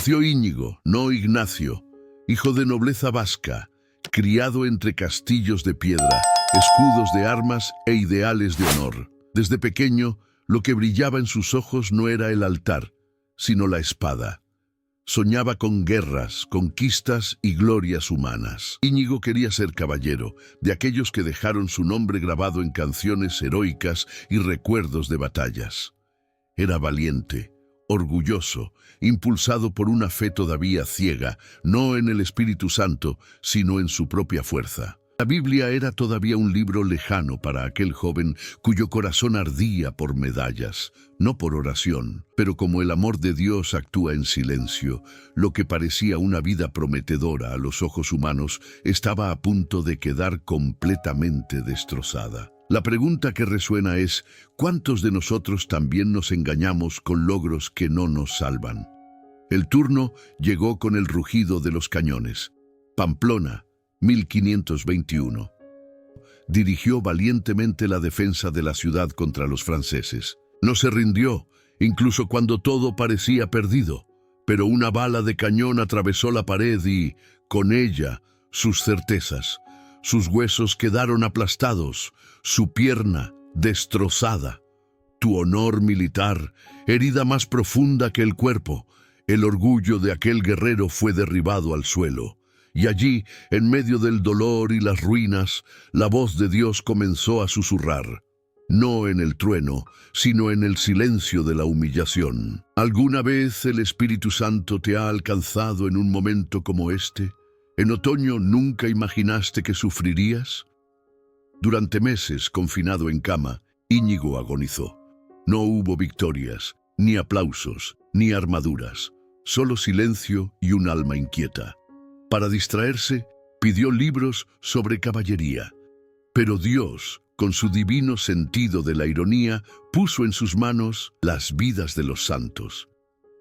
Nació Íñigo, no Ignacio, hijo de nobleza vasca, criado entre castillos de piedra, escudos de armas e ideales de honor. Desde pequeño, lo que brillaba en sus ojos no era el altar, sino la espada. Soñaba con guerras, conquistas y glorias humanas. Íñigo quería ser caballero, de aquellos que dejaron su nombre grabado en canciones heroicas y recuerdos de batallas. Era valiente, orgulloso, impulsado por una fe todavía ciega, no en el Espíritu Santo, sino en su propia fuerza. La Biblia era todavía un libro lejano para aquel joven cuyo corazón ardía por medallas, no por oración, pero como el amor de Dios actúa en silencio, lo que parecía una vida prometedora a los ojos humanos estaba a punto de quedar completamente destrozada. La pregunta que resuena es, ¿cuántos de nosotros también nos engañamos con logros que no nos salvan? El turno llegó con el rugido de los cañones. Pamplona, 1521. Dirigió valientemente la defensa de la ciudad contra los franceses. No se rindió, incluso cuando todo parecía perdido, pero una bala de cañón atravesó la pared y, con ella, sus certezas. Sus huesos quedaron aplastados, su pierna destrozada. Tu honor militar, herida más profunda que el cuerpo, el orgullo de aquel guerrero fue derribado al suelo. Y allí, en medio del dolor y las ruinas, la voz de Dios comenzó a susurrar. No en el trueno, sino en el silencio de la humillación. ¿Alguna vez el Espíritu Santo te ha alcanzado en un momento como este? ¿En otoño nunca imaginaste que sufrirías? Durante meses, confinado en cama, Íñigo agonizó. No hubo victorias, ni aplausos, ni armaduras, solo silencio y un alma inquieta. Para distraerse, pidió libros sobre caballería. Pero Dios, con su divino sentido de la ironía, puso en sus manos las vidas de los santos.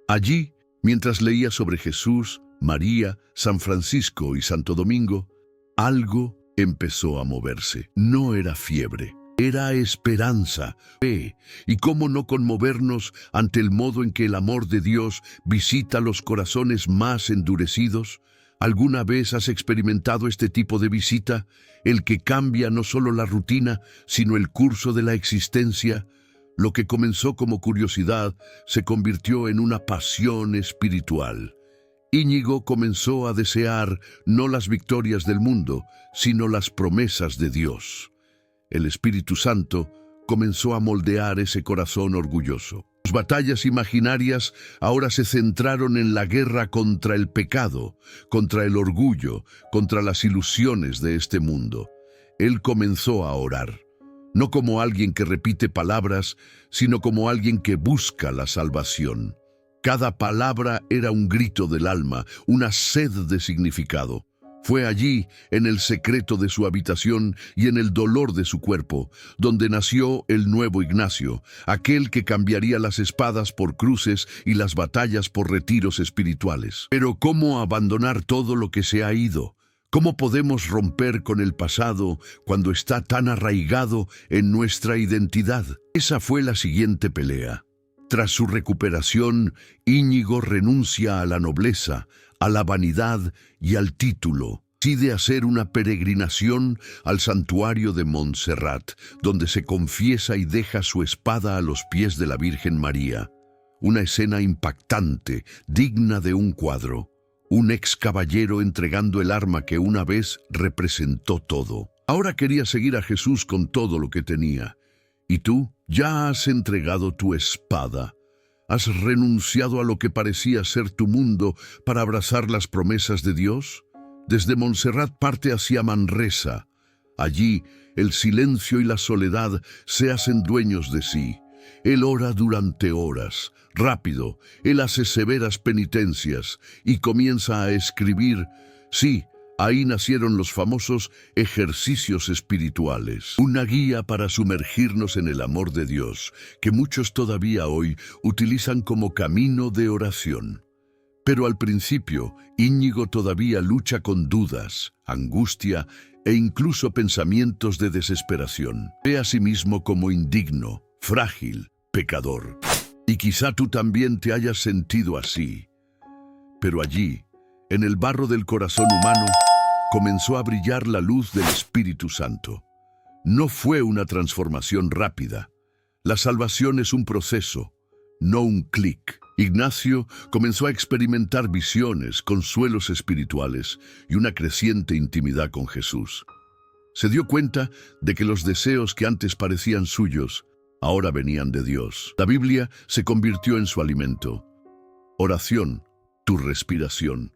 Allí, mientras leía sobre Jesús, María, San Francisco y Santo Domingo, algo empezó a moverse. No era fiebre, era esperanza, fe. ¿Y cómo no conmovernos ante el modo en que el amor de Dios visita los corazones más endurecidos? ¿Alguna vez has experimentado este tipo de visita? El que cambia no solo la rutina, sino el curso de la existencia. Lo que comenzó como curiosidad se convirtió en una pasión espiritual. Íñigo comenzó a desear no las victorias del mundo, sino las promesas de Dios. El Espíritu Santo comenzó a moldear ese corazón orgulloso. Sus batallas imaginarias ahora se centraron en la guerra contra el pecado, contra el orgullo, contra las ilusiones de este mundo. Él comenzó a orar, no como alguien que repite palabras, sino como alguien que busca la salvación. Cada palabra era un grito del alma, una sed de significado. Fue allí, en el secreto de su habitación y en el dolor de su cuerpo, donde nació el nuevo Ignacio, aquel que cambiaría las espadas por cruces y las batallas por retiros espirituales. Pero ¿cómo abandonar todo lo que se ha ido? ¿Cómo podemos romper con el pasado cuando está tan arraigado en nuestra identidad? Esa fue la siguiente pelea. Tras su recuperación, Íñigo renuncia a la nobleza, a la vanidad y al título. Decide hacer una peregrinación al santuario de Montserrat, donde se confiesa y deja su espada a los pies de la Virgen María. Una escena impactante, digna de un cuadro. Un ex caballero entregando el arma que una vez representó todo. Ahora quería seguir a Jesús con todo lo que tenía. ¿Y tú? ¿Ya has entregado tu espada? ¿Has renunciado a lo que parecía ser tu mundo para abrazar las promesas de Dios? Desde Montserrat parte hacia Manresa. Allí, el silencio y la soledad se hacen dueños de sí. Él ora durante horas. Rápido, él hace severas penitencias y comienza a escribir. Sí, ahí nacieron los famosos ejercicios espirituales, una guía para sumergirnos en el amor de Dios, que muchos todavía hoy utilizan como camino de oración. Pero al principio, Íñigo todavía lucha con dudas, angustia e incluso pensamientos de desesperación. Ve a sí mismo como indigno, frágil, pecador. Y quizá tú también te hayas sentido así. Pero allí, en el barro del corazón humano, comenzó a brillar la luz del Espíritu Santo. No fue una transformación rápida. La salvación es un proceso, no un clic. Ignacio comenzó a experimentar visiones, consuelos espirituales y una creciente intimidad con Jesús. Se dio cuenta de que los deseos que antes parecían suyos, ahora venían de Dios. La Biblia se convirtió en su alimento. Oración, tu respiración.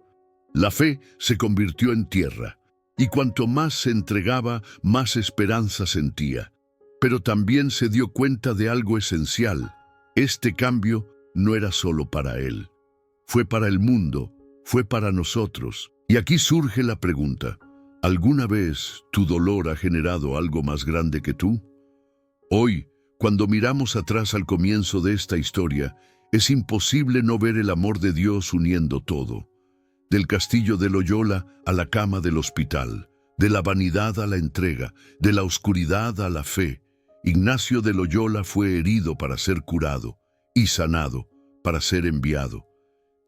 La fe se convirtió en tierra, y cuanto más se entregaba, más esperanza sentía. Pero también se dio cuenta de algo esencial. Este cambio no era solo para él. Fue para el mundo, fue para nosotros. Y aquí surge la pregunta: ¿alguna vez tu dolor ha generado algo más grande que tú? Hoy, cuando miramos atrás al comienzo de esta historia, es imposible no ver el amor de Dios uniendo todo. Del castillo de Loyola a la cama del hospital, de la vanidad a la entrega, de la oscuridad a la fe. Ignacio de Loyola fue herido para ser curado y sanado para ser enviado.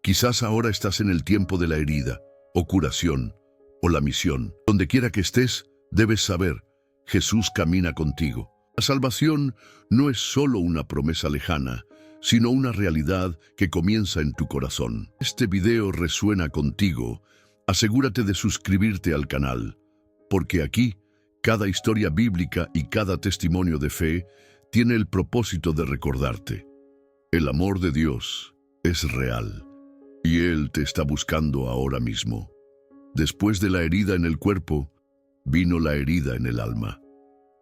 Quizás ahora estás en el tiempo de la herida, o curación, o la misión. Donde quiera que estés, debes saber, Jesús camina contigo. La salvación no es solo una promesa lejana, sino una realidad que comienza en tu corazón. Este video resuena contigo. Asegúrate de suscribirte al canal, porque aquí, cada historia bíblica y cada testimonio de fe tiene el propósito de recordarte: el amor de Dios es real, y Él te está buscando ahora mismo. Después de la herida en el cuerpo, vino la herida en el alma.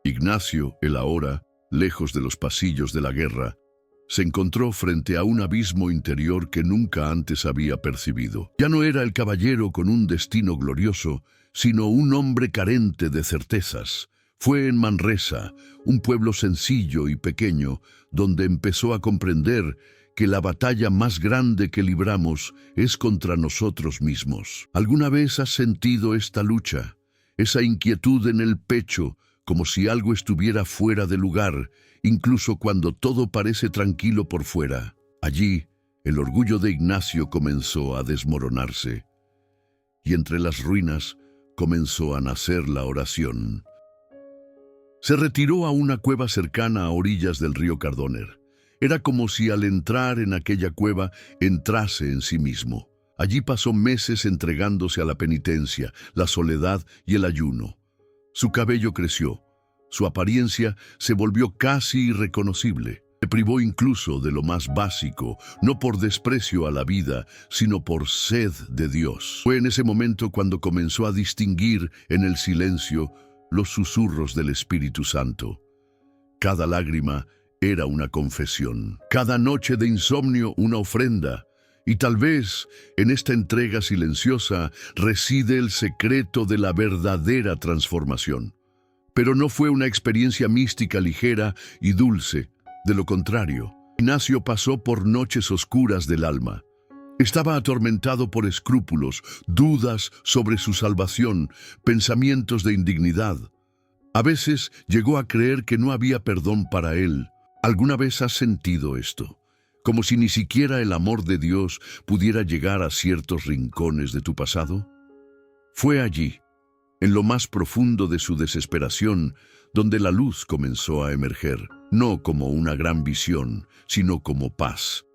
Ignacio, el ahora, lejos de los pasillos de la guerra, se encontró frente a un abismo interior que nunca antes había percibido. Ya no era el caballero con un destino glorioso, sino un hombre carente de certezas. Fue en Manresa, un pueblo sencillo y pequeño, donde empezó a comprender que la batalla más grande que libramos es contra nosotros mismos. ¿Alguna vez has sentido esta lucha? Esa inquietud en el pecho, como si algo estuviera fuera de lugar, incluso cuando todo parece tranquilo por fuera. Allí, el orgullo de Ignacio comenzó a desmoronarse, y entre las ruinas comenzó a nacer la oración. Se retiró a una cueva cercana a orillas del río Cardóner. Era como si al entrar en aquella cueva entrase en sí mismo. Allí pasó meses entregándose a la penitencia, la soledad y el ayuno. Su cabello creció, su apariencia se volvió casi irreconocible. Se privó incluso de lo más básico, no por desprecio a la vida, sino por sed de Dios. Fue en ese momento cuando comenzó a distinguir en el silencio los susurros del Espíritu Santo. Cada lágrima era una confesión, cada noche de insomnio una ofrenda. Y tal vez en esta entrega silenciosa reside el secreto de la verdadera transformación. Pero no fue una experiencia mística ligera y dulce. De lo contrario, Ignacio pasó por noches oscuras del alma. Estaba atormentado por escrúpulos, dudas sobre su salvación, pensamientos de indignidad. A veces llegó a creer que no había perdón para él. ¿Alguna vez has sentido esto? Como si ni siquiera el amor de Dios pudiera llegar a ciertos rincones de tu pasado. Fue allí, en lo más profundo de su desesperación, donde la luz comenzó a emerger, no como una gran visión, sino como paz.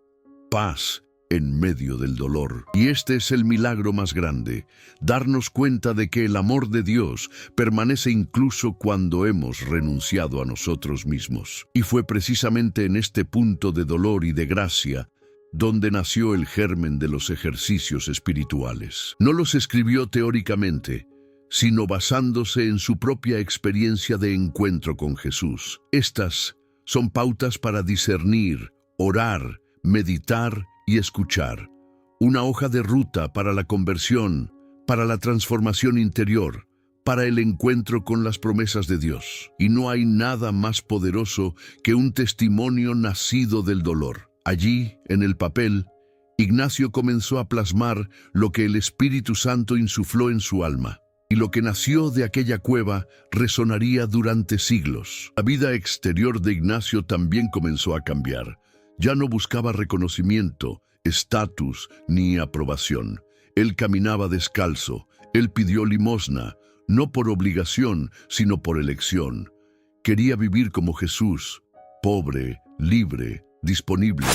Paz en medio del dolor. Y este es el milagro más grande, darnos cuenta de que el amor de Dios permanece incluso cuando hemos renunciado a nosotros mismos. Y fue precisamente en este punto de dolor y de gracia donde nació el germen de los ejercicios espirituales. No los escribió teóricamente, sino basándose en su propia experiencia de encuentro con Jesús. Estas son pautas para discernir, orar, meditar y escuchar. Una hoja de ruta para la conversión, para la transformación interior, para el encuentro con las promesas de Dios. Y no hay nada más poderoso que un testimonio nacido del dolor. Allí, en el papel, Ignacio comenzó a plasmar lo que el Espíritu Santo insufló en su alma. Y lo que nació de aquella cueva resonaría durante siglos. La vida exterior de Ignacio también comenzó a cambiar. Ya no buscaba reconocimiento, estatus ni aprobación. Él caminaba descalzo, él pidió limosna, no por obligación, sino por elección. Quería vivir como Jesús, pobre, libre, disponible.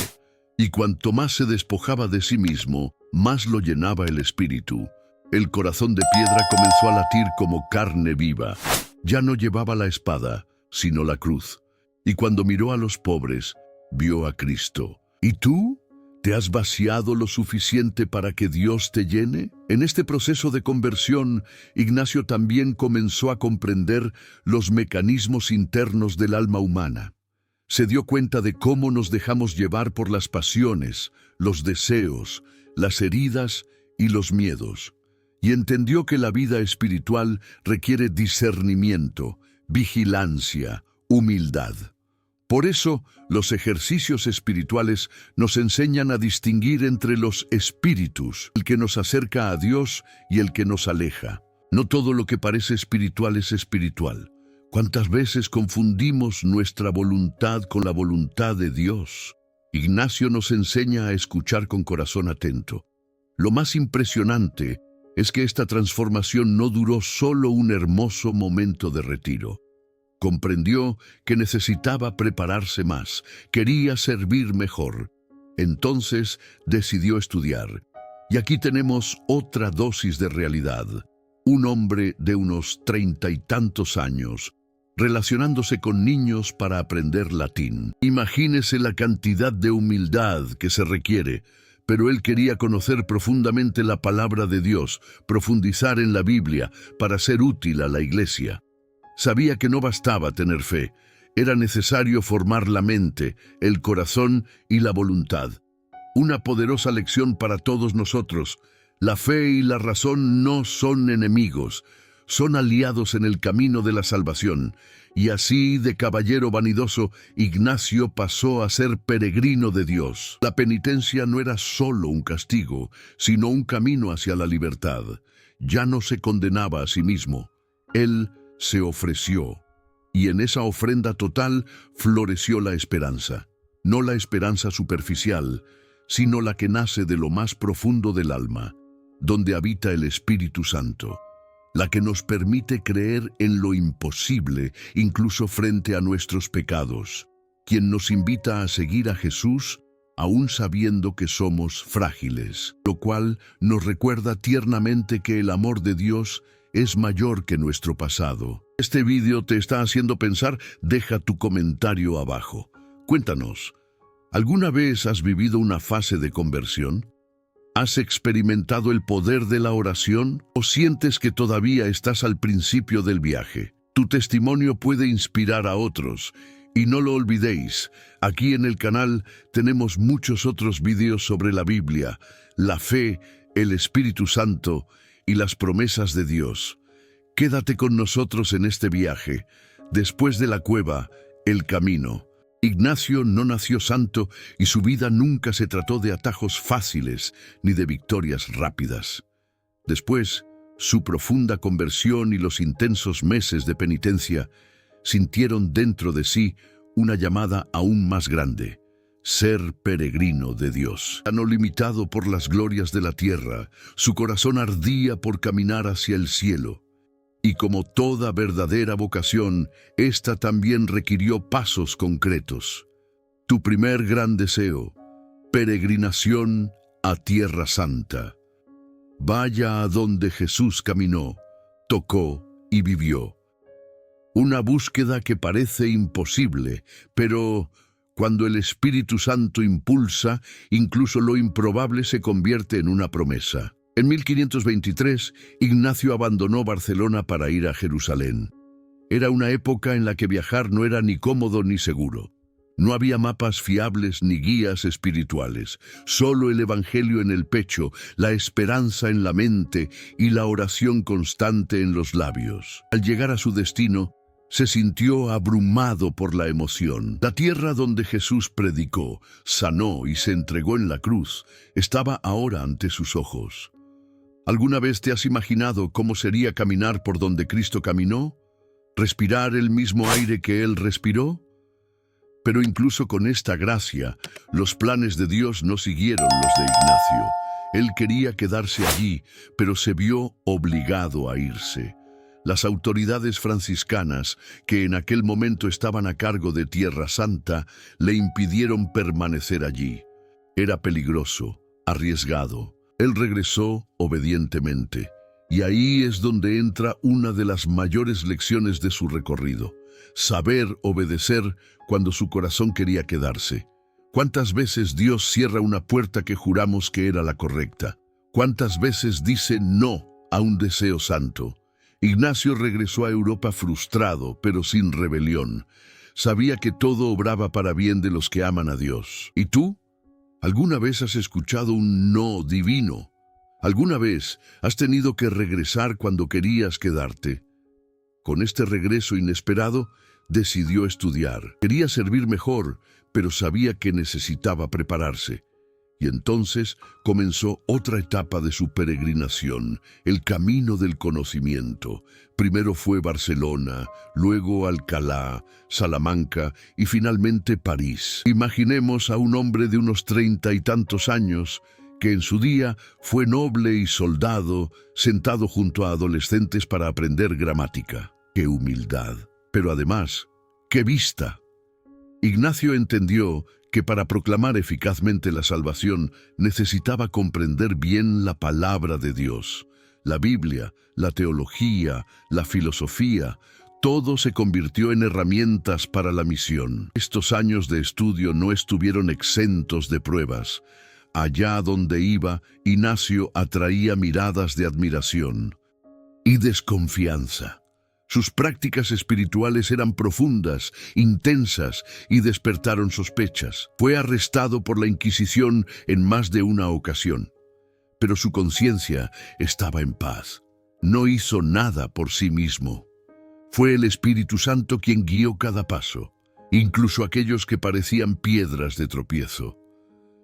Y cuanto más se despojaba de sí mismo, más lo llenaba el espíritu. El corazón de piedra comenzó a latir como carne viva. Ya no llevaba la espada, sino la cruz. Y cuando miró a los pobres, vio a Cristo. ¿Y tú? ¿Te has vaciado lo suficiente para que Dios te llene? En este proceso de conversión, Ignacio también comenzó a comprender los mecanismos internos del alma humana. Se dio cuenta de cómo nos dejamos llevar por las pasiones, los deseos, las heridas y los miedos. Y entendió que la vida espiritual requiere discernimiento, vigilancia, humildad. Por eso, los ejercicios espirituales nos enseñan a distinguir entre los espíritus, el que nos acerca a Dios y el que nos aleja. No todo lo que parece espiritual es espiritual. ¿Cuántas veces confundimos nuestra voluntad con la voluntad de Dios? Ignacio nos enseña a escuchar con corazón atento. Lo más impresionante es que esta transformación no duró solo un hermoso momento de retiro. Comprendió que necesitaba prepararse más, quería servir mejor. Entonces decidió estudiar. Y aquí tenemos otra dosis de realidad. Un hombre de unos 30 y tantos años, relacionándose con niños para aprender latín. Imagínese la cantidad de humildad que se requiere, pero él quería conocer profundamente la palabra de Dios, profundizar en la Biblia para ser útil a la iglesia. Sabía que no bastaba tener fe, era necesario formar la mente, el corazón y la voluntad. Una poderosa lección para todos nosotros. La fe y la razón no son enemigos, son aliados en el camino de la salvación. Y así, de caballero vanidoso, Ignacio pasó a ser peregrino de Dios. La penitencia no era solo un castigo, sino un camino hacia la libertad. Ya no se condenaba a sí mismo. Él se ofreció, y en esa ofrenda total floreció la esperanza. No la esperanza superficial, sino la que nace de lo más profundo del alma, donde habita el Espíritu Santo, la que nos permite creer en lo imposible, incluso frente a nuestros pecados, quien nos invita a seguir a Jesús, aún sabiendo que somos frágiles, lo cual nos recuerda tiernamente que el amor de Dios es mayor que nuestro pasado. Este vídeo te está haciendo pensar. Deja tu comentario abajo. Cuéntanos, ¿alguna vez has vivido una fase de conversión? ¿Has experimentado el poder de la oración o sientes que todavía estás al principio del viaje? Tu testimonio puede inspirar a otros. Y no lo olvidéis, aquí en el canal tenemos muchos otros vídeos sobre la Biblia, la fe, el Espíritu Santo y las promesas de Dios. Quédate con nosotros en este viaje. Después de la cueva, el camino. Ignacio no nació santo y su vida nunca se trató de atajos fáciles ni de victorias rápidas. Después, su profunda conversión y los intensos meses de penitencia sintieron dentro de sí una llamada aún más grande: ser peregrino de Dios. No limitado por las glorias de la tierra, su corazón ardía por caminar hacia el cielo. Y como toda verdadera vocación, esta también requirió pasos concretos. Tu primer gran deseo: peregrinación a Tierra Santa. Vaya a donde Jesús caminó, tocó y vivió. Una búsqueda que parece imposible, pero cuando el Espíritu Santo impulsa, incluso lo improbable se convierte en una promesa. En 1523, Ignacio abandonó Barcelona para ir a Jerusalén. Era una época en la que viajar no era ni cómodo ni seguro. No había mapas fiables ni guías espirituales, solo el Evangelio en el pecho, la esperanza en la mente y la oración constante en los labios. Al llegar a su destino, se sintió abrumado por la emoción. La tierra donde Jesús predicó, sanó y se entregó en la cruz, estaba ahora ante sus ojos. ¿Alguna vez te has imaginado cómo sería caminar por donde Cristo caminó? ¿Respirar el mismo aire que Él respiró? Pero incluso con esta gracia, los planes de Dios no siguieron los de Ignacio. Él quería quedarse allí, pero se vio obligado a irse. Las autoridades franciscanas, que en aquel momento estaban a cargo de Tierra Santa, le impidieron permanecer allí. Era peligroso, arriesgado. Él regresó obedientemente. Y ahí es donde entra una de las mayores lecciones de su recorrido: saber obedecer cuando su corazón quería quedarse. ¿Cuántas veces Dios cierra una puerta que juramos que era la correcta? ¿Cuántas veces dice no a un deseo santo? Ignacio regresó a Europa frustrado, pero sin rebelión. Sabía que todo obraba para bien de los que aman a Dios. ¿Y tú? ¿Alguna vez has escuchado un no divino? ¿Alguna vez has tenido que regresar cuando querías quedarte? Con este regreso inesperado, decidió estudiar. Quería servir mejor, pero sabía que necesitaba prepararse. Y entonces comenzó otra etapa de su peregrinación, el camino del conocimiento. Primero fue Barcelona, luego Alcalá, Salamanca y finalmente París. Imaginemos a un hombre de unos 30 y tantos años, que en su día fue noble y soldado, sentado junto a adolescentes para aprender gramática. ¡Qué humildad! Pero además, ¡qué vista! Ignacio entendió que para proclamar eficazmente la salvación necesitaba comprender bien la palabra de Dios. La Biblia, la teología, la filosofía, todo se convirtió en herramientas para la misión. Estos años de estudio no estuvieron exentos de pruebas. Allá donde iba, Ignacio atraía miradas de admiración y desconfianza. Sus prácticas espirituales eran profundas, intensas y despertaron sospechas. Fue arrestado por la Inquisición en más de una ocasión, pero su conciencia estaba en paz. No hizo nada por sí mismo. Fue el Espíritu Santo quien guió cada paso, incluso aquellos que parecían piedras de tropiezo.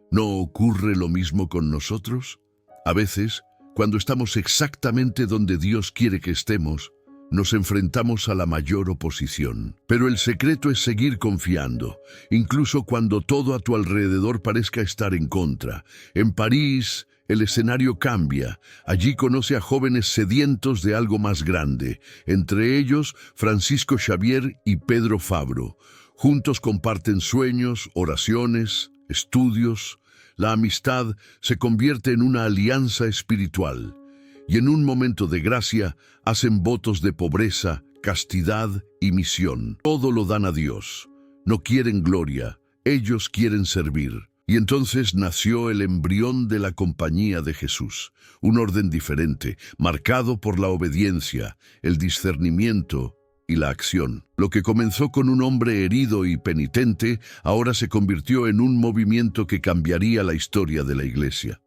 ¿No ocurre lo mismo con nosotros? A veces, cuando estamos exactamente donde Dios quiere que estemos, nos enfrentamos a la mayor oposición. Pero el secreto es seguir confiando, incluso cuando todo a tu alrededor parezca estar en contra. En París, el escenario cambia. Allí conoce a jóvenes sedientos de algo más grande, entre ellos Francisco Xavier y Pedro Fabro. Juntos comparten sueños, oraciones, estudios. La amistad se convierte en una alianza espiritual. Y en un momento de gracia hacen votos de pobreza, castidad y misión. Todo lo dan a Dios. No quieren gloria, ellos quieren servir. Y entonces nació el embrión de la Compañía de Jesús, un orden diferente, marcado por la obediencia, el discernimiento y la acción. Lo que comenzó con un hombre herido y penitente, ahora se convirtió en un movimiento que cambiaría la historia de la Iglesia.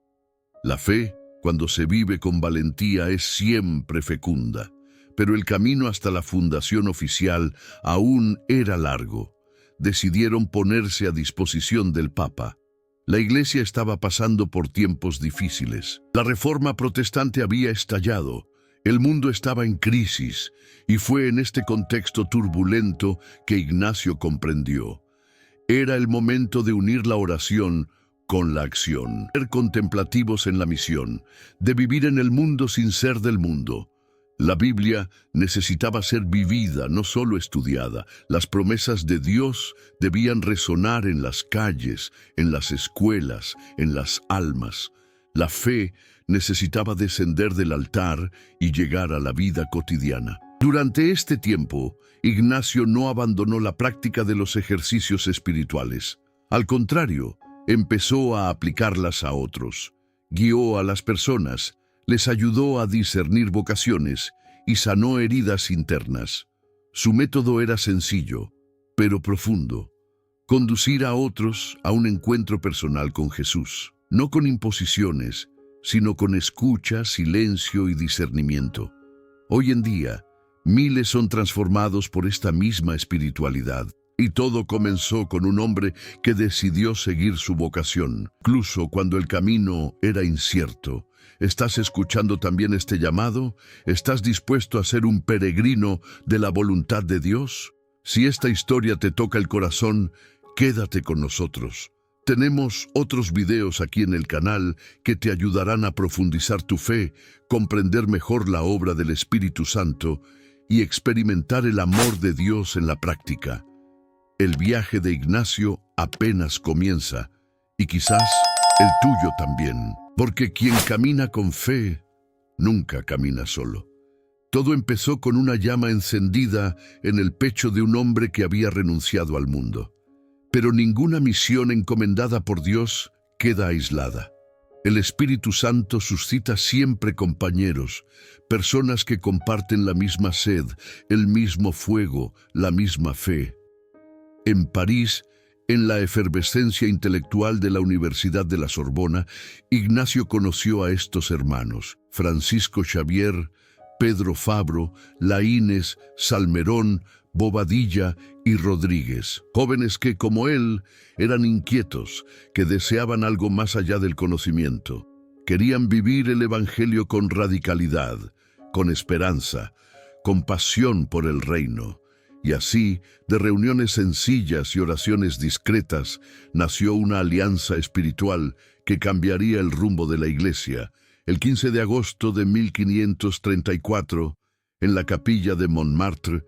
La fe, cuando se vive con valentía, es siempre fecunda, pero el camino hasta la fundación oficial aún era largo. Decidieron ponerse a disposición del Papa. La Iglesia estaba pasando por tiempos difíciles. La Reforma protestante había estallado. El mundo estaba en crisis, y fue en este contexto turbulento que Ignacio comprendió. Era el momento de unir la oración con la acción, ser contemplativos en la misión, de vivir en el mundo sin ser del mundo. La Biblia necesitaba ser vivida, no solo estudiada. Las promesas de Dios debían resonar en las calles, en las escuelas, en las almas. La fe necesitaba descender del altar y llegar a la vida cotidiana. Durante este tiempo, Ignacio no abandonó la práctica de los ejercicios espirituales. Al contrario, empezó a aplicarlas a otros. Guió a las personas, les ayudó a discernir vocaciones y sanó heridas internas. Su método era sencillo, pero profundo: conducir a otros a un encuentro personal con Jesús, no con imposiciones, sino con escucha, silencio y discernimiento. Hoy en día, miles son transformados por esta misma espiritualidad. Y todo comenzó con un hombre que decidió seguir su vocación, incluso cuando el camino era incierto. ¿Estás escuchando también este llamado? ¿Estás dispuesto a ser un peregrino de la voluntad de Dios? Si esta historia te toca el corazón, Quédate con nosotros. Tenemos otros videos aquí en el canal que te ayudarán a profundizar tu fe, comprender mejor la obra del Espíritu Santo y experimentar el amor de Dios en la práctica. El viaje de Ignacio apenas comienza, y quizás el tuyo también, porque quien camina con fe nunca camina solo. Todo empezó con una llama encendida en el pecho de un hombre que había renunciado al mundo. Pero ninguna misión encomendada por Dios queda aislada. El Espíritu Santo suscita siempre compañeros, personas que comparten la misma sed, el mismo fuego, la misma fe. En París, en la efervescencia intelectual de la Universidad de la Sorbona, Ignacio conoció a estos hermanos: Francisco Xavier, Pedro Fabro, Laínez, Salmerón, Bobadilla y Rodríguez, jóvenes que, como él, eran inquietos, que deseaban algo más allá del conocimiento. Querían vivir el Evangelio con radicalidad, con esperanza, con pasión por el reino. Y así, de reuniones sencillas y oraciones discretas, nació una alianza espiritual que cambiaría el rumbo de la Iglesia. El 15 de agosto de 1534, en la capilla de Montmartre,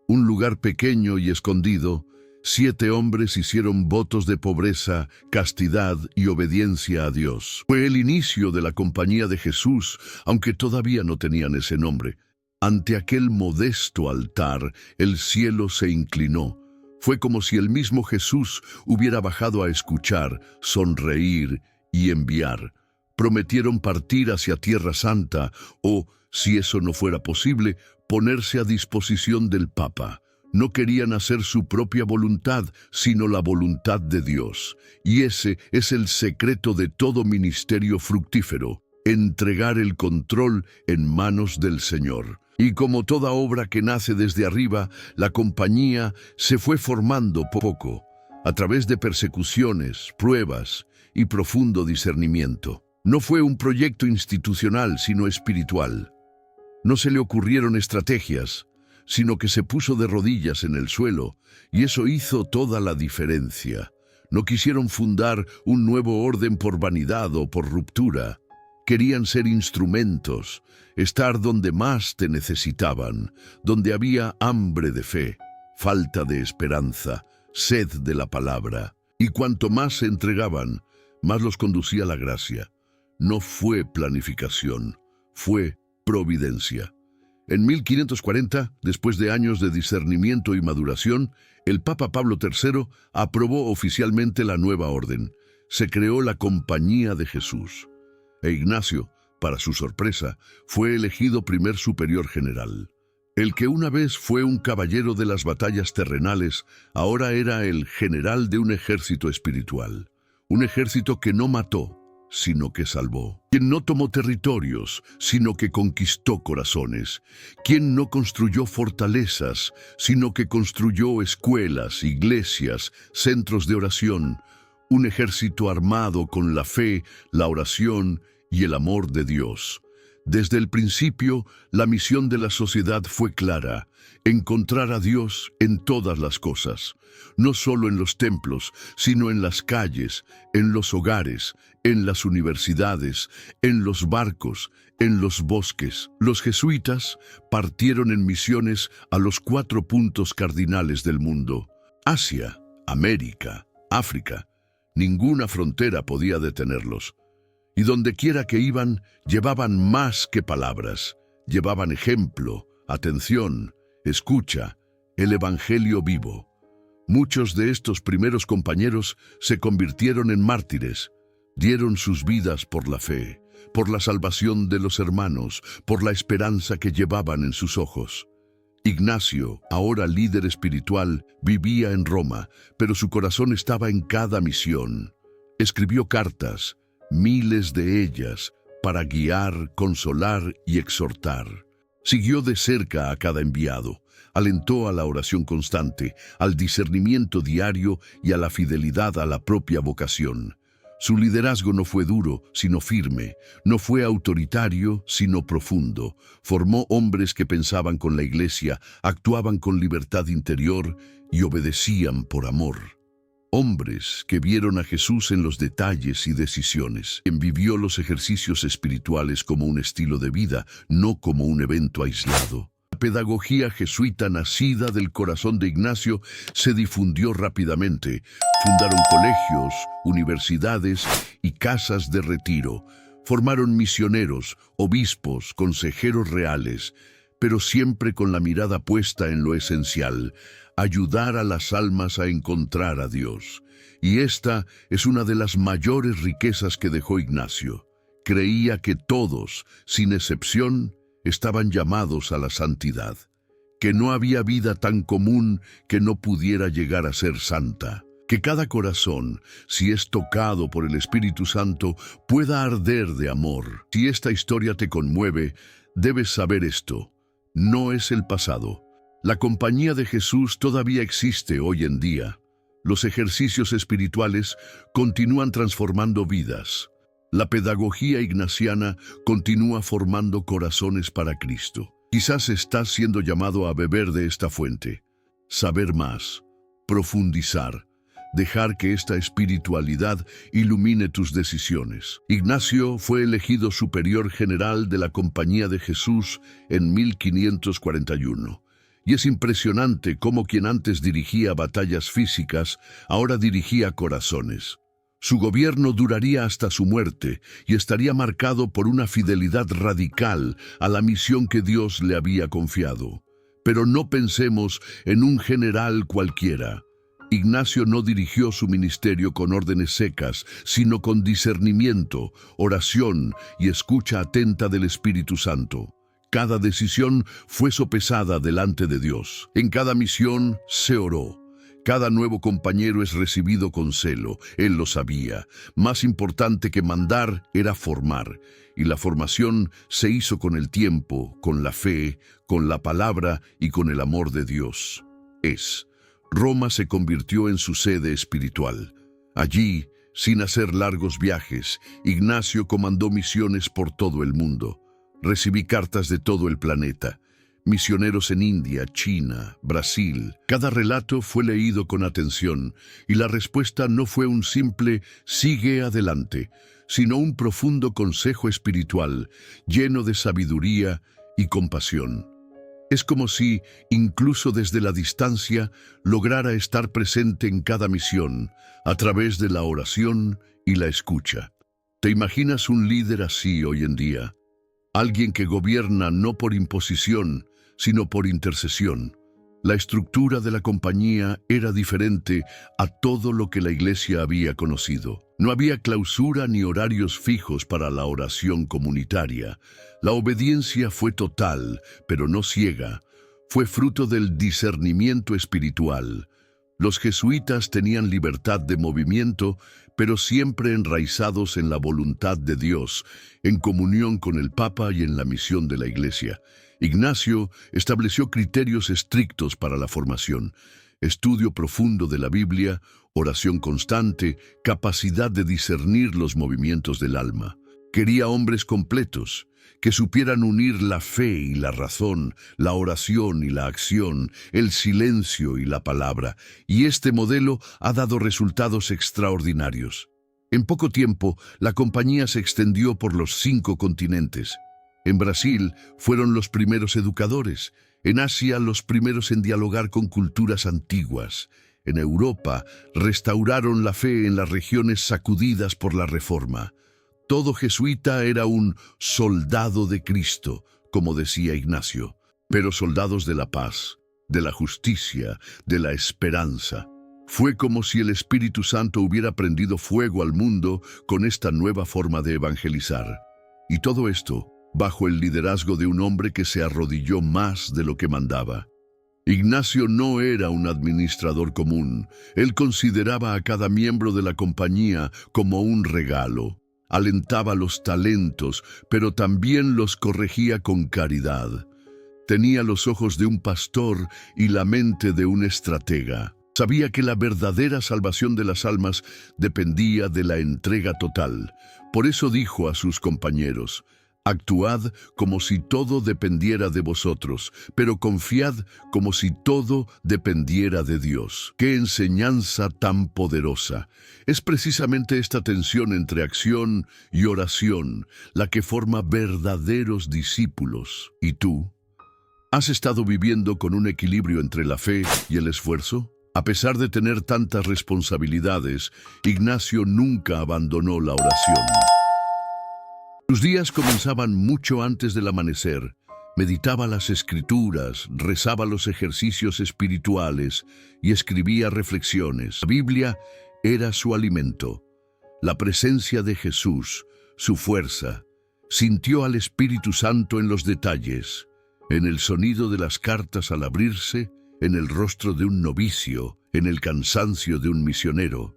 un lugar pequeño y escondido, 7 hombres hicieron votos de pobreza, castidad y obediencia a Dios. Fue el inicio de la Compañía de Jesús, aunque todavía no tenían ese nombre. Ante aquel modesto altar, el cielo se inclinó. Fue como si el mismo Jesús hubiera bajado a escuchar, sonreír y enviar. Prometieron partir hacia Tierra Santa o, si eso no fuera posible, ponerse a disposición del Papa. No querían hacer su propia voluntad, sino la voluntad de Dios. Y ese es el secreto de todo ministerio fructífero: entregar el control en manos del Señor. Y como toda obra que nace desde arriba, la compañía se fue formando poco, a través de persecuciones, pruebas y profundo discernimiento. No fue un proyecto institucional, sino espiritual. No se le ocurrieron estrategias, sino que se puso de rodillas en el suelo, y eso hizo toda la diferencia. No quisieron fundar un nuevo orden por vanidad o por ruptura. Querían ser instrumentos, estar donde más te necesitaban, donde había hambre de fe, falta de esperanza, sed de la palabra. Y cuanto más se entregaban, más los conducía la gracia. No fue planificación, fue providencia. En 1540, después de años de discernimiento y maduración, el Papa Pablo III aprobó oficialmente la nueva orden. Se creó la Compañía de Jesús. E Ignacio, para su sorpresa, fue elegido primer superior general. El que una vez fue un caballero de las batallas terrenales, ahora era el general de un ejército espiritual. Un ejército que no mató, sino que salvó. Quien no tomó territorios, sino que conquistó corazones. Quien no construyó fortalezas, sino que construyó escuelas, iglesias, centros de oración. Un ejército armado con la fe, la oración y el amor de Dios. Desde el principio, la misión de la sociedad fue clara: encontrar a Dios en todas las cosas, no solo en los templos, sino en las calles, en los hogares, en las universidades, en los barcos, en los bosques. Los jesuitas partieron en misiones a los 4 puntos cardinales del mundo: Asia, América, África. Ninguna frontera podía detenerlos. Y donde quiera que iban, llevaban más que palabras. Llevaban ejemplo, atención, escucha, el Evangelio vivo. Muchos de estos primeros compañeros se convirtieron en mártires. Dieron sus vidas por la fe, por la salvación de los hermanos, por la esperanza que llevaban en sus ojos. Ignacio, ahora líder espiritual, vivía en Roma, pero su corazón estaba en cada misión. Escribió cartas, miles de ellas, para guiar, consolar y exhortar. Siguió de cerca a cada enviado, alentó a la oración constante, al discernimiento diario y a la fidelidad a la propia vocación. Su liderazgo no fue duro, sino firme, no fue autoritario, sino profundo. Formó hombres que pensaban con la Iglesia, actuaban con libertad interior y obedecían por amor. Hombres que vieron a Jesús en los detalles y decisiones, quien vivió los ejercicios espirituales como un estilo de vida, no como un evento aislado. La pedagogía jesuita nacida del corazón de Ignacio se difundió rápidamente. Fundaron colegios, universidades y casas de retiro. Formaron misioneros, obispos, consejeros reales, pero siempre con la mirada puesta en lo esencial: ayudar a las almas a encontrar a Dios. Y esta es una de las mayores riquezas que dejó Ignacio. Creía que todos, sin excepción, estaban llamados a la santidad, que no había vida tan común que no pudiera llegar a ser santa, que cada corazón, si es tocado por el Espíritu Santo, pueda arder de amor. Si esta historia te conmueve, debes saber esto: no es el pasado. La compañía de Jesús todavía existe hoy en día. Los ejercicios espirituales continúan transformando vidas. La pedagogía ignaciana continúa formando corazones para Cristo. Quizás estás siendo llamado a beber de esta fuente, saber más, profundizar, dejar que esta espiritualidad ilumine tus decisiones. Ignacio fue elegido superior general de la Compañía de Jesús en 1541. Y es impresionante cómo quien antes dirigía batallas físicas, ahora dirigía corazones. Su gobierno duraría hasta su muerte y estaría marcado por una fidelidad radical a la misión que Dios le había confiado. Pero no pensemos en un general cualquiera. Ignacio no dirigió su ministerio con órdenes secas, sino con discernimiento, oración y escucha atenta del Espíritu Santo. Cada decisión fue sopesada delante de Dios. En cada misión se oró. Cada nuevo compañero es recibido con celo. Él lo sabía. Más importante que mandar era formar. Y la formación se hizo con el tiempo, con la fe, con la palabra y con el amor de Dios. Roma se convirtió en su sede espiritual. Allí, sin hacer largos viajes, Ignacio comandó misiones por todo el mundo. Recibí cartas de todo el planeta, misioneros en India, China, Brasil. Cada relato fue leído con atención y la respuesta no fue un simple «sigue adelante», sino un profundo consejo espiritual lleno de sabiduría y compasión. Es como si, incluso desde la distancia, lograra estar presente en cada misión, a través de la oración y la escucha. ¿Te imaginas un líder así hoy en día? Alguien que gobierna no por imposición, sino por intercesión. La estructura de la compañía era diferente a todo lo que la Iglesia había conocido. No había clausura ni horarios fijos para la oración comunitaria. La obediencia fue total, pero no ciega. Fue fruto del discernimiento espiritual. Los jesuitas tenían libertad de movimiento, pero siempre enraizados en la voluntad de Dios, en comunión con el Papa y en la misión de la Iglesia. Ignacio estableció criterios estrictos para la formación: estudio profundo de la Biblia, oración constante, capacidad de discernir los movimientos del alma. Quería hombres completos, que supieran unir la fe y la razón, la oración y la acción, el silencio y la palabra, y este modelo ha dado resultados extraordinarios. En poco tiempo, la compañía se extendió por los 5 continentes. En Brasil fueron los primeros educadores, en Asia los primeros en dialogar con culturas antiguas. En Europa restauraron la fe en las regiones sacudidas por la Reforma. Todo jesuita era un soldado de Cristo, como decía Ignacio, pero soldados de la paz, de la justicia, de la esperanza. Fue como si el Espíritu Santo hubiera prendido fuego al mundo con esta nueva forma de evangelizar. Y todo esto bajo el liderazgo de un hombre que se arrodilló más de lo que mandaba. Ignacio no era un administrador común. Él consideraba a cada miembro de la compañía como un regalo. Alentaba los talentos, pero también los corregía con caridad. Tenía los ojos de un pastor y la mente de un estratega. Sabía que la verdadera salvación de las almas dependía de la entrega total. Por eso dijo a sus compañeros: Actuad como si todo dependiera de vosotros, pero confiad como si todo dependiera de Dios. ¡Qué enseñanza tan poderosa! Es precisamente esta tensión entre acción y oración la que forma verdaderos discípulos. ¿Y tú? ¿Has estado viviendo con un equilibrio entre la fe y el esfuerzo? A pesar de tener tantas responsabilidades, Ignacio nunca abandonó la oración. Sus días comenzaban mucho antes del amanecer. Meditaba las escrituras, rezaba los ejercicios espirituales y escribía reflexiones. La Biblia era su alimento. La presencia de Jesús, su fuerza. Sintió al Espíritu Santo en los detalles, en el sonido de las cartas al abrirse, en el rostro de un novicio, en el cansancio de un misionero.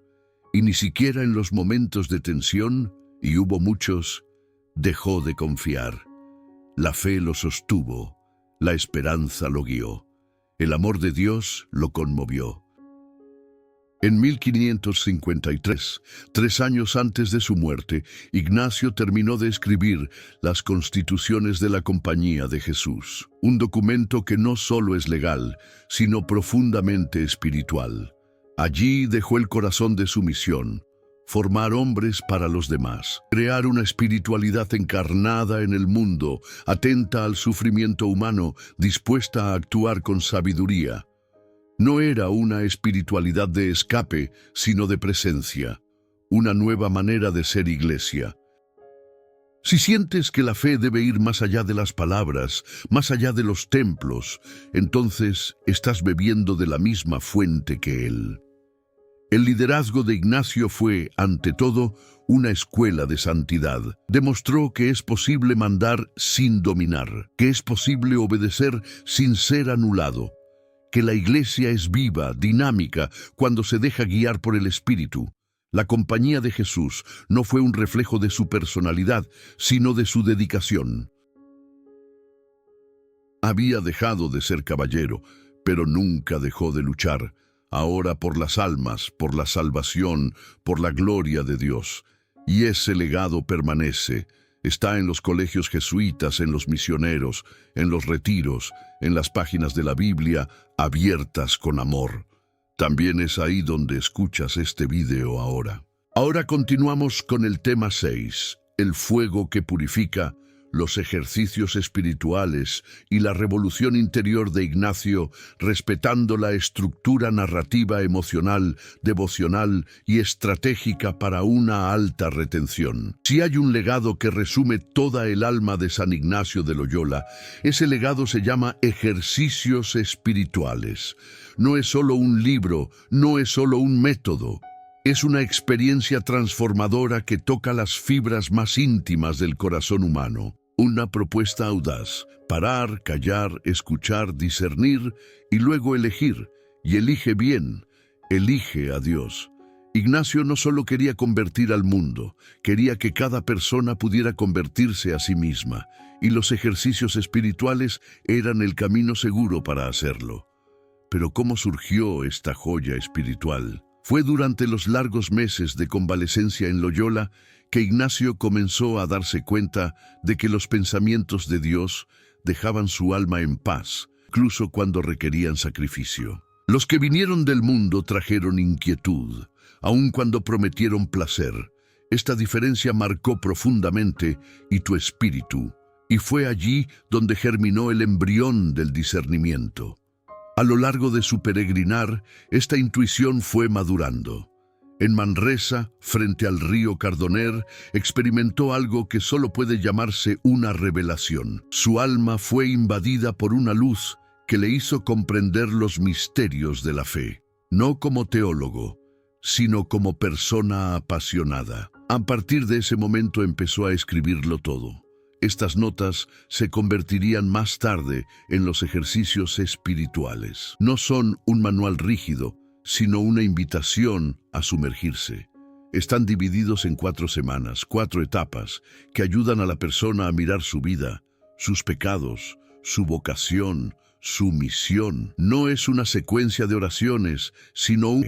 Y ni siquiera en los momentos de tensión, y hubo muchos, dejó de confiar. La fe lo sostuvo, la esperanza lo guió, el amor de Dios lo conmovió. En 1553, 3 años antes de su muerte, Ignacio terminó de escribir las Constituciones de la Compañía de Jesús, un documento que no solo es legal, sino profundamente espiritual. Allí dejó el corazón de su misión: formar hombres para los demás, crear una espiritualidad encarnada en el mundo, atenta al sufrimiento humano, dispuesta a actuar con sabiduría. No era una espiritualidad de escape, sino de presencia, una nueva manera de ser iglesia. Si sientes que la fe debe ir más allá de las palabras, más allá de los templos, entonces estás bebiendo de la misma fuente que Él. El liderazgo de Ignacio fue, ante todo, una escuela de santidad. Demostró que es posible mandar sin dominar, que es posible obedecer sin ser anulado, que la iglesia es viva, dinámica, cuando se deja guiar por el Espíritu. La Compañía de Jesús no fue un reflejo de su personalidad, sino de su dedicación. Había dejado de ser caballero, pero nunca dejó de luchar. Ahora por las almas, por la salvación, por la gloria de Dios. Y ese legado permanece. Está en los colegios jesuitas, en los misioneros, en los retiros, en las páginas de la Biblia, abiertas con amor. También es ahí donde escuchas este video ahora. Ahora continuamos con el tema 6, el fuego que purifica, los ejercicios espirituales y la revolución interior de Ignacio, respetando la estructura narrativa emocional, devocional y estratégica para una alta retención. Si hay un legado que resume toda el alma de San Ignacio de Loyola, ese legado se llama Ejercicios Espirituales. No es solo un libro, no es solo un método. Es una experiencia transformadora que toca las fibras más íntimas del corazón humano. Una propuesta audaz: parar, callar, escuchar, discernir y luego elegir. Y elige bien, elige a Dios. Ignacio no solo quería convertir al mundo, quería que cada persona pudiera convertirse a sí misma, y los ejercicios espirituales eran el camino seguro para hacerlo. Pero ¿cómo surgió esta joya espiritual? Fue durante los largos meses de convalecencia en Loyola que Ignacio comenzó a darse cuenta de que los pensamientos de Dios dejaban su alma en paz, incluso cuando requerían sacrificio. Los que vinieron del mundo trajeron inquietud, aun cuando prometieron placer. Esta diferencia marcó profundamente y tu espíritu, y fue allí donde germinó el embrión del discernimiento. A lo largo de su peregrinar, esta intuición fue madurando. En Manresa, frente al río Cardoner, experimentó algo que solo puede llamarse una revelación. Su alma fue invadida por una luz que le hizo comprender los misterios de la fe, no como teólogo, sino como persona apasionada. A partir de ese momento empezó a escribirlo todo. Estas notas se convertirían más tarde en los ejercicios espirituales. No son un manual rígido, sino una invitación a sumergirse. Están divididos en 4 semanas, 4 etapas, que ayudan a la persona a mirar su vida, sus pecados, su vocación, su misión. No es una secuencia de oraciones, sino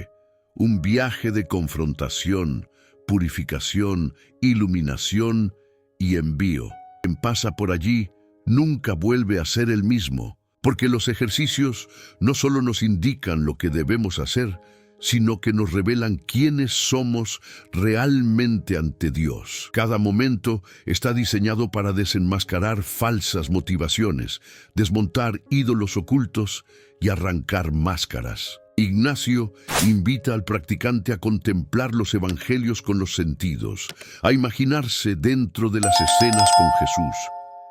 un viaje de confrontación, purificación, iluminación y envío. Quien pasa por allí nunca vuelve a ser el mismo, porque los ejercicios no solo nos indican lo que debemos hacer, sino que nos revelan quiénes somos realmente ante Dios. Cada momento está diseñado para desenmascarar falsas motivaciones, desmontar ídolos ocultos y arrancar máscaras. Ignacio invita al practicante a contemplar los evangelios con los sentidos, a imaginarse dentro de las escenas con Jesús,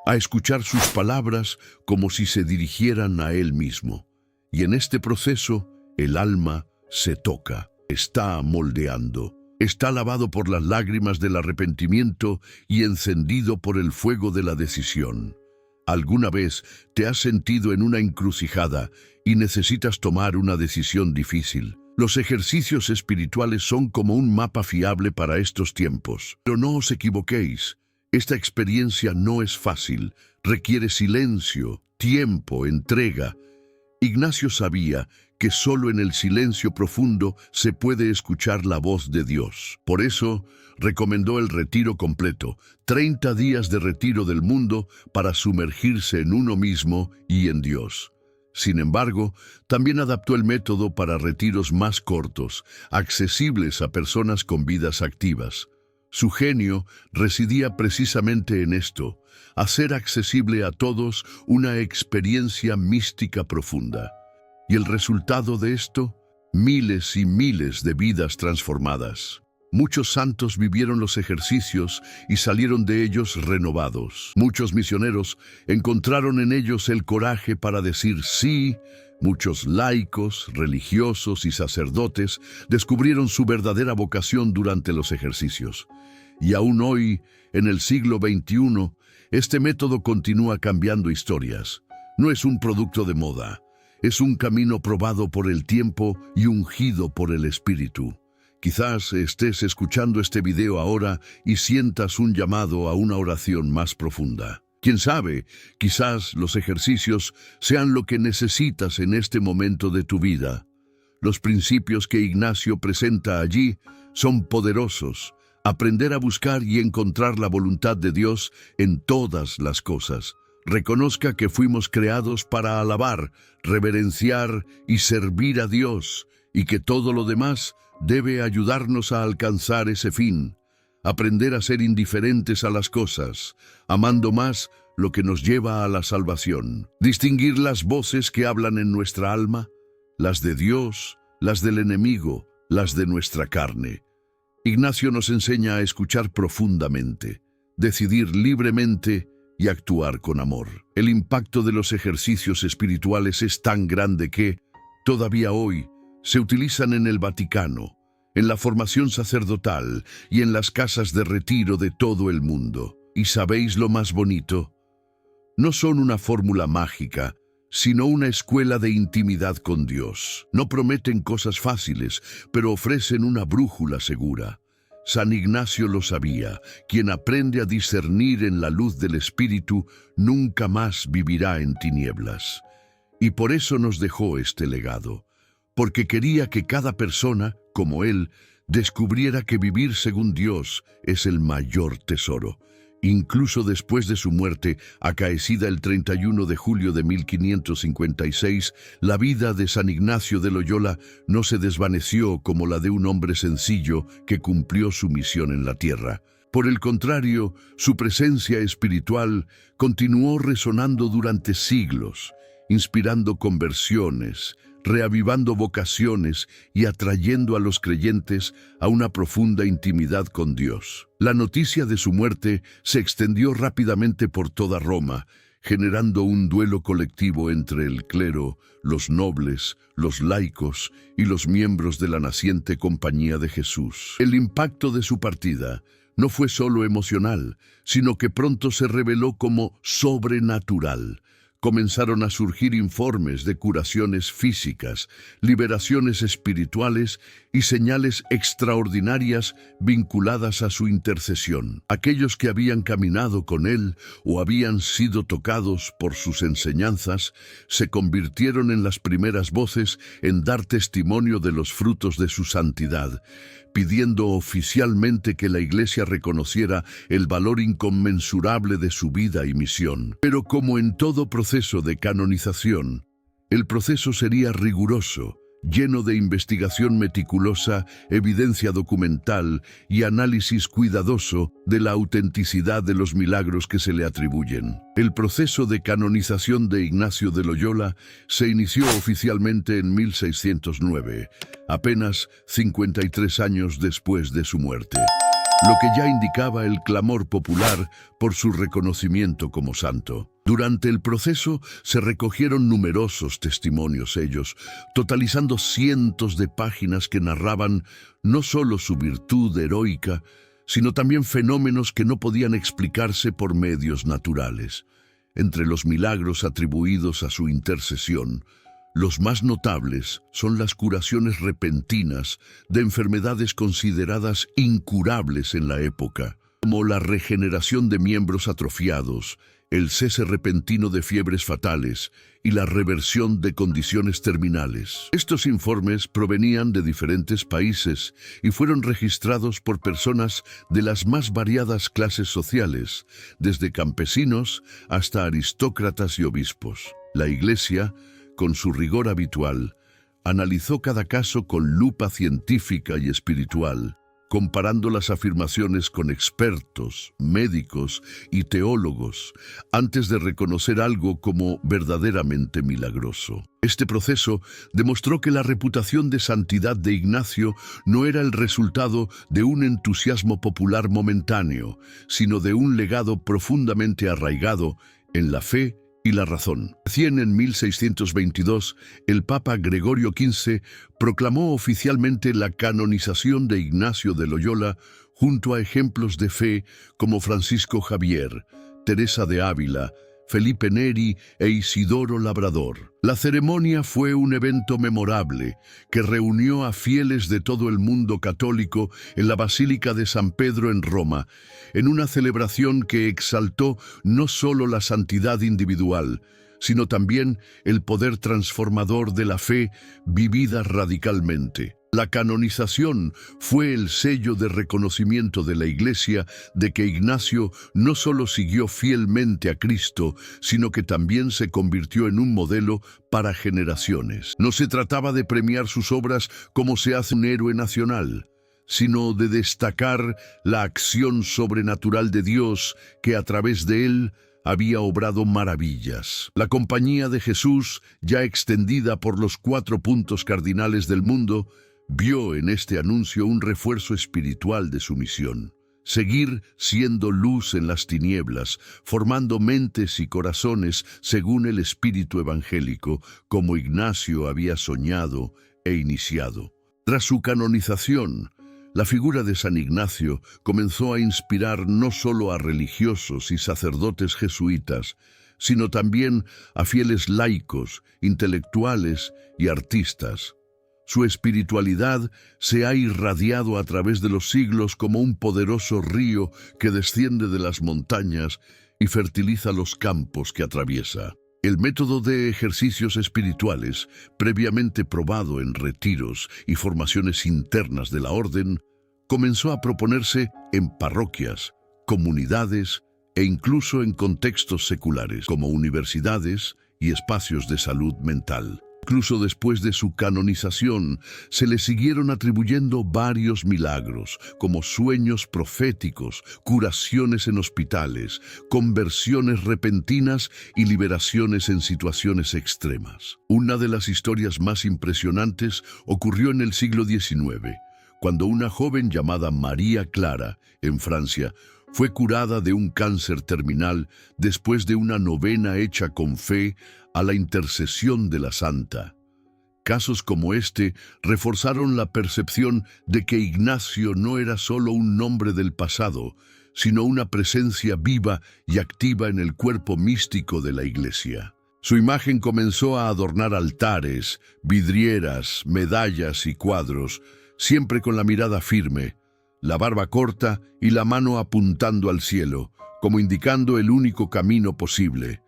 a escuchar sus palabras como si se dirigieran a él mismo. Y en este proceso, el alma se toca, está moldeando, está lavado por las lágrimas del arrepentimiento y encendido por el fuego de la decisión. ¿Alguna vez te has sentido en una encrucijada y necesitas tomar una decisión difícil? Los ejercicios espirituales son como un mapa fiable para estos tiempos. Pero no os equivoquéis, esta experiencia no es fácil, requiere silencio, tiempo, entrega. Ignacio sabía que solo en el silencio profundo se puede escuchar la voz de Dios. Por eso, recomendó el retiro completo, 30 días de retiro del mundo para sumergirse en uno mismo y en Dios. Sin embargo, también adaptó el método para retiros más cortos, accesibles a personas con vidas activas. Su genio residía precisamente en esto, hacer accesible a todos una experiencia mística profunda. ¿Y el resultado de esto? Miles y miles de vidas transformadas. Muchos santos vivieron los ejercicios y salieron de ellos renovados. Muchos misioneros encontraron en ellos el coraje para decir sí. Muchos laicos, religiosos y sacerdotes descubrieron su verdadera vocación durante los ejercicios. Y aún hoy, en el siglo XXI, este método continúa cambiando historias. No es un producto de moda. Es un camino probado por el tiempo y ungido por el Espíritu. Quizás estés escuchando este video ahora y sientas un llamado a una oración más profunda. Quién sabe, quizás los ejercicios sean lo que necesitas en este momento de tu vida. Los principios que Ignacio presenta allí son poderosos. Aprender a buscar y encontrar la voluntad de Dios en todas las cosas. Reconozca que fuimos creados para alabar, reverenciar y servir a Dios, y que todo lo demás debe ayudarnos a alcanzar ese fin. Aprender a ser indiferentes a las cosas, amando más lo que nos lleva a la salvación. Distinguir las voces que hablan en nuestra alma, las de Dios, las del enemigo, las de nuestra carne. Ignacio nos enseña a escuchar profundamente, decidir libremente y actuar con amor. El impacto de los ejercicios espirituales es tan grande que, todavía hoy, se utilizan en el Vaticano, en la formación sacerdotal y en las casas de retiro de todo el mundo. ¿Y sabéis lo más bonito? No son una fórmula mágica, sino una escuela de intimidad con Dios. No prometen cosas fáciles, pero ofrecen una brújula segura. San Ignacio lo sabía, quien aprende a discernir en la luz del Espíritu nunca más vivirá en tinieblas. Y por eso nos dejó este legado, porque quería que cada persona, como él, descubriera que vivir según Dios es el mayor tesoro. Incluso después de su muerte, acaecida el 31 de julio de 1556, la vida de San Ignacio de Loyola no se desvaneció como la de un hombre sencillo que cumplió su misión en la tierra. Por el contrario, su presencia espiritual continuó resonando durante siglos, inspirando conversiones, reavivando vocaciones y atrayendo a los creyentes a una profunda intimidad con Dios. La noticia de su muerte se extendió rápidamente por toda Roma, generando un duelo colectivo entre el clero, los nobles, los laicos y los miembros de la naciente Compañía de Jesús. El impacto de su partida no fue solo emocional, sino que pronto se reveló como sobrenatural. comenzaron a surgir informes de curaciones físicas, liberaciones espirituales y señales extraordinarias vinculadas a su intercesión. Aquellos que habían caminado con él o habían sido tocados por sus enseñanzas se convirtieron en las primeras voces en dar testimonio de los frutos de su santidad, pidiendo oficialmente que la Iglesia reconociera el valor inconmensurable de su vida y misión. Pero como en todo proceso de canonización, el proceso sería riguroso, lleno de investigación meticulosa, evidencia documental y análisis cuidadoso de la autenticidad de los milagros que se le atribuyen. El proceso de canonización de Ignacio de Loyola se inició oficialmente en 1609, apenas 53 años después de su muerte, lo que ya indicaba el clamor popular por su reconocimiento como santo. Durante el proceso se recogieron numerosos testimonios sellos, totalizando cientos de páginas que narraban no solo su virtud heroica, sino también fenómenos que no podían explicarse por medios naturales. Entre los milagros atribuidos a su intercesión, los más notables son las curaciones repentinas de enfermedades consideradas incurables en la época, como la regeneración de miembros atrofiados, el cese repentino de fiebres fatales y la reversión de condiciones terminales. Estos informes provenían de diferentes países y fueron registrados por personas de las más variadas clases sociales, desde campesinos hasta aristócratas y obispos. La Iglesia, con su rigor habitual, analizó cada caso con lupa científica y espiritual, comparando las afirmaciones con expertos, médicos y teólogos, antes de reconocer algo como verdaderamente milagroso. Este proceso demostró que la reputación de santidad de Ignacio no era el resultado de un entusiasmo popular momentáneo, sino de un legado profundamente arraigado en la fe y la razón. Recién en 1622, el Papa Gregorio XV proclamó oficialmente la canonización de Ignacio de Loyola junto a ejemplos de fe como Francisco Javier, Teresa de Ávila, Felipe Neri e Isidoro Labrador. La ceremonia fue un evento memorable que reunió a fieles de todo el mundo católico en la Basílica de San Pedro en Roma, en una celebración que exaltó no solo la santidad individual, sino también el poder transformador de la fe vivida radicalmente. La canonización fue el sello de reconocimiento de la Iglesia de que Ignacio no solo siguió fielmente a Cristo, sino que también se convirtió en un modelo para generaciones. No se trataba de premiar sus obras como se hace un héroe nacional, sino de destacar la acción sobrenatural de Dios que a través de él había obrado maravillas. La compañía de Jesús, ya extendida por los 4 puntos cardinales del mundo, vio en este anuncio un refuerzo espiritual de su misión: seguir siendo luz en las tinieblas, formando mentes y corazones según el espíritu evangélico, como Ignacio había soñado e iniciado. Tras su canonización, la figura de San Ignacio comenzó a inspirar no solo a religiosos y sacerdotes jesuitas, sino también a fieles laicos, intelectuales y artistas. Su espiritualidad se ha irradiado a través de los siglos como un poderoso río que desciende de las montañas y fertiliza los campos que atraviesa. El método de ejercicios espirituales, previamente probado en retiros y formaciones internas de la orden, comenzó a proponerse en parroquias, comunidades e incluso en contextos seculares, como universidades y espacios de salud mental. Incluso después de su canonización, se le siguieron atribuyendo varios milagros, como sueños proféticos, curaciones en hospitales, conversiones repentinas y liberaciones en situaciones extremas. Una de las historias más impresionantes ocurrió en el siglo XIX, cuando una joven llamada María Clara, en Francia, fue curada de un cáncer terminal después de una novena hecha con fe a la intercesión de la santa. Casos como este reforzaron la percepción de que Ignacio no era solo un nombre del pasado, sino una presencia viva y activa en el cuerpo místico de la Iglesia. Su imagen comenzó a adornar altares, vidrieras, medallas y cuadros, siempre con la mirada firme, la barba corta y la mano apuntando al cielo, como indicando el único camino posible.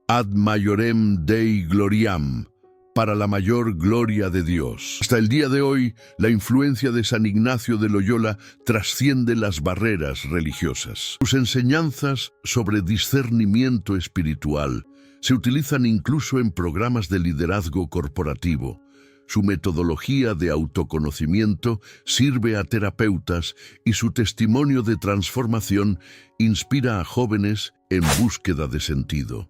Ad maiorem Dei gloriam, para la mayor gloria de Dios. Hasta el día de hoy, la influencia de San Ignacio de Loyola trasciende las barreras religiosas. Sus enseñanzas sobre discernimiento espiritual se utilizan incluso en programas de liderazgo corporativo. Su metodología de autoconocimiento sirve a terapeutas y su testimonio de transformación inspira a jóvenes en búsqueda de sentido.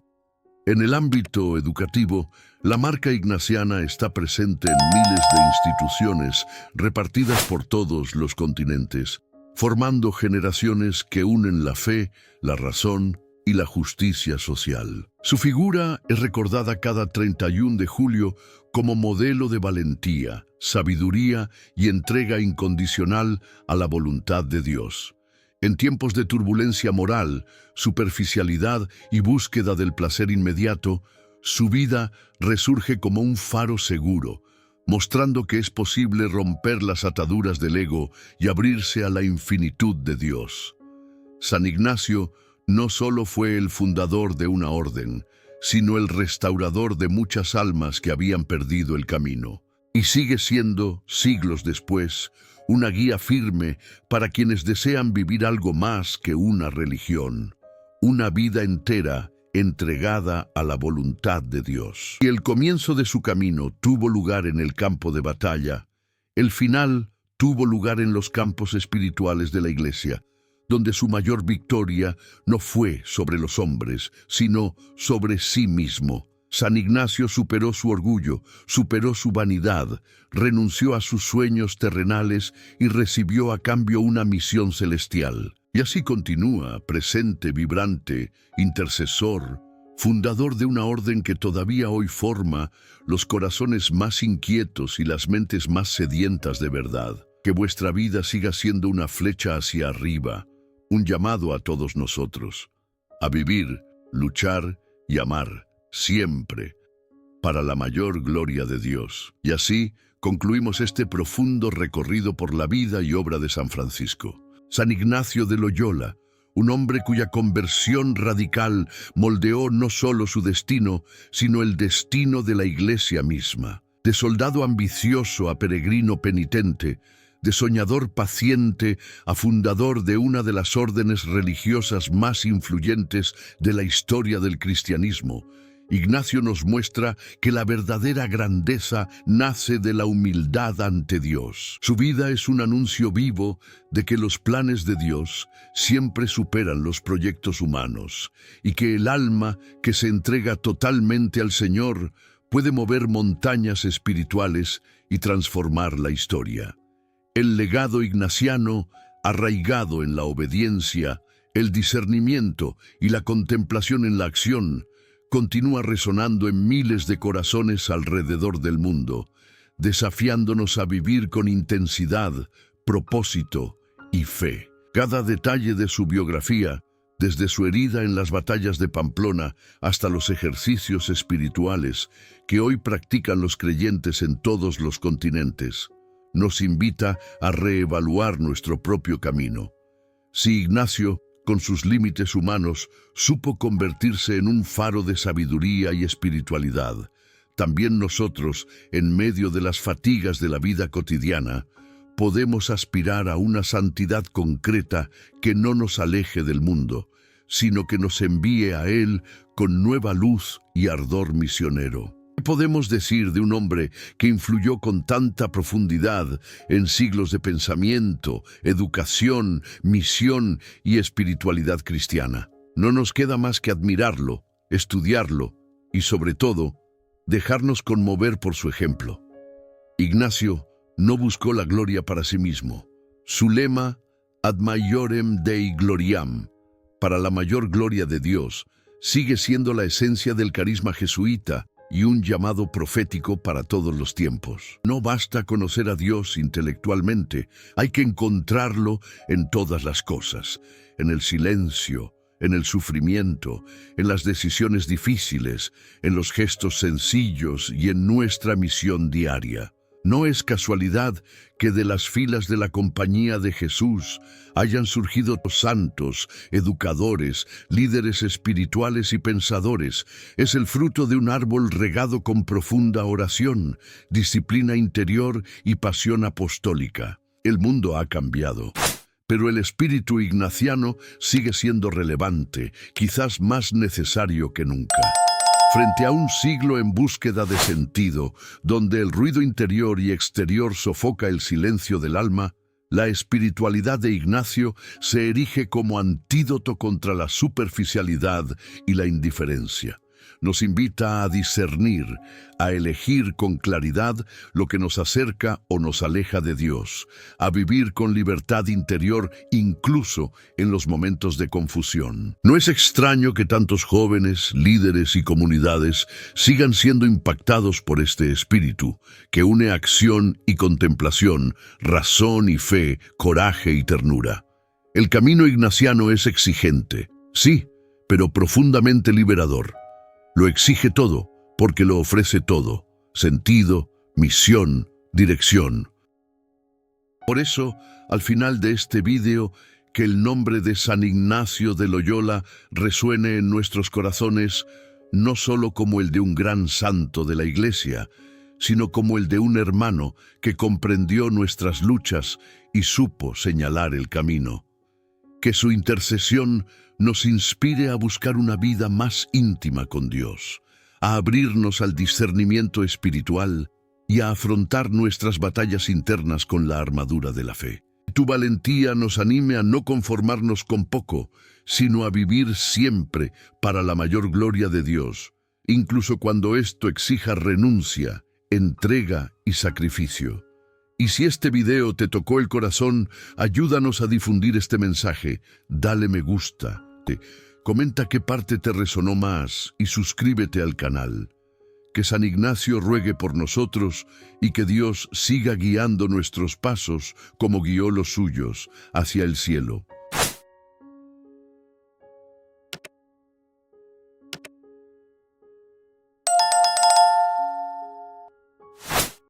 En el ámbito educativo, la marca ignaciana está presente en miles de instituciones repartidas por todos los continentes, formando generaciones que unen la fe, la razón y la justicia social. Su figura es recordada cada 31 de julio como modelo de valentía, sabiduría y entrega incondicional a la voluntad de Dios. En tiempos de turbulencia moral, superficialidad y búsqueda del placer inmediato, su vida resurge como un faro seguro, mostrando que es posible romper las ataduras del ego y abrirse a la infinitud de Dios. San Ignacio no solo fue el fundador de una orden, sino el restaurador de muchas almas que habían perdido el camino. Y sigue siendo, siglos después, una guía firme para quienes desean vivir algo más que una religión, una vida entera entregada a la voluntad de Dios. Y el comienzo de su camino tuvo lugar en el campo de batalla, el final tuvo lugar en los campos espirituales de la Iglesia, donde su mayor victoria no fue sobre los hombres, sino sobre sí mismo. San Ignacio superó su orgullo, superó su vanidad, renunció a sus sueños terrenales y recibió a cambio una misión celestial. Y así continúa, presente, vibrante, intercesor, fundador de una orden que todavía hoy forma los corazones más inquietos y las mentes más sedientas de verdad. Que vuestra vida siga siendo una flecha hacia arriba, un llamado a todos nosotros, a vivir, luchar y amar, siempre, para la mayor gloria de Dios. Y así concluimos este profundo recorrido por la vida y obra de San Francisco. San Ignacio de Loyola, un hombre cuya conversión radical moldeó no solo su destino, sino el destino de la Iglesia misma. De soldado ambicioso a peregrino penitente, de soñador paciente a fundador de una de las órdenes religiosas más influyentes de la historia del cristianismo, Ignacio nos muestra que la verdadera grandeza nace de la humildad ante Dios. Su vida es un anuncio vivo de que los planes de Dios siempre superan los proyectos humanos y que el alma que se entrega totalmente al Señor puede mover montañas espirituales y transformar la historia. El legado ignaciano, arraigado en la obediencia, el discernimiento y la contemplación en la acción, continúa resonando en miles de corazones alrededor del mundo, desafiándonos a vivir con intensidad, propósito y fe. Cada detalle de su biografía, desde su herida en las batallas de Pamplona hasta los ejercicios espirituales que hoy practican los creyentes en todos los continentes, nos invita a reevaluar nuestro propio camino. Si Ignacio, con sus límites humanos, supo convertirse en un faro de sabiduría y espiritualidad, también nosotros, en medio de las fatigas de la vida cotidiana, podemos aspirar a una santidad concreta que no nos aleje del mundo, sino que nos envíe a él con nueva luz y ardor misionero. ¿Qué podemos decir de un hombre que influyó con tanta profundidad en siglos de pensamiento, educación, misión y espiritualidad cristiana? No nos queda más que admirarlo, estudiarlo y, sobre todo, dejarnos conmover por su ejemplo. Ignacio no buscó la gloria para sí mismo. Su lema, Ad maiorem Dei gloriam, para la mayor gloria de Dios, sigue siendo la esencia del carisma jesuita y un llamado profético para todos los tiempos. No basta conocer a Dios intelectualmente, hay que encontrarlo en todas las cosas, en el silencio, en el sufrimiento, en las decisiones difíciles, en los gestos sencillos y en nuestra misión diaria. No es casualidad que de las filas de la Compañía de Jesús hayan surgido santos, educadores, líderes espirituales y pensadores. Es el fruto de un árbol regado con profunda oración, disciplina interior y pasión apostólica. El mundo ha cambiado, pero el espíritu ignaciano sigue siendo relevante, quizás más necesario que nunca. Frente a un siglo en búsqueda de sentido, donde el ruido interior y exterior sofoca el silencio del alma, la espiritualidad de Ignacio se erige como antídoto contra la superficialidad y la indiferencia. Nos invita a discernir, a elegir con claridad lo que nos acerca o nos aleja de Dios, a vivir con libertad interior incluso en los momentos de confusión. No es extraño que tantos jóvenes, líderes y comunidades sigan siendo impactados por este espíritu, que une acción y contemplación, razón y fe, coraje y ternura. El camino ignaciano es exigente, sí, pero profundamente liberador. Lo exige todo, porque lo ofrece todo: sentido, misión, dirección. Por eso, al final de este vídeo, que el nombre de San Ignacio de Loyola resuene en nuestros corazones, no solo como el de un gran santo de la Iglesia, sino como el de un hermano que comprendió nuestras luchas y supo señalar el camino. Que su intercesión nos inspire a buscar una vida más íntima con Dios, a abrirnos al discernimiento espiritual y a afrontar nuestras batallas internas con la armadura de la fe. Tu valentía nos anime a no conformarnos con poco, sino a vivir siempre para la mayor gloria de Dios, incluso cuando esto exija renuncia, entrega y sacrificio. Y si este video te tocó el corazón, ayúdanos a difundir este mensaje. Dale me gusta, comenta qué parte te resonó más y suscríbete al canal. Que San Ignacio ruegue por nosotros y que Dios siga guiando nuestros pasos como guió los suyos hacia el cielo.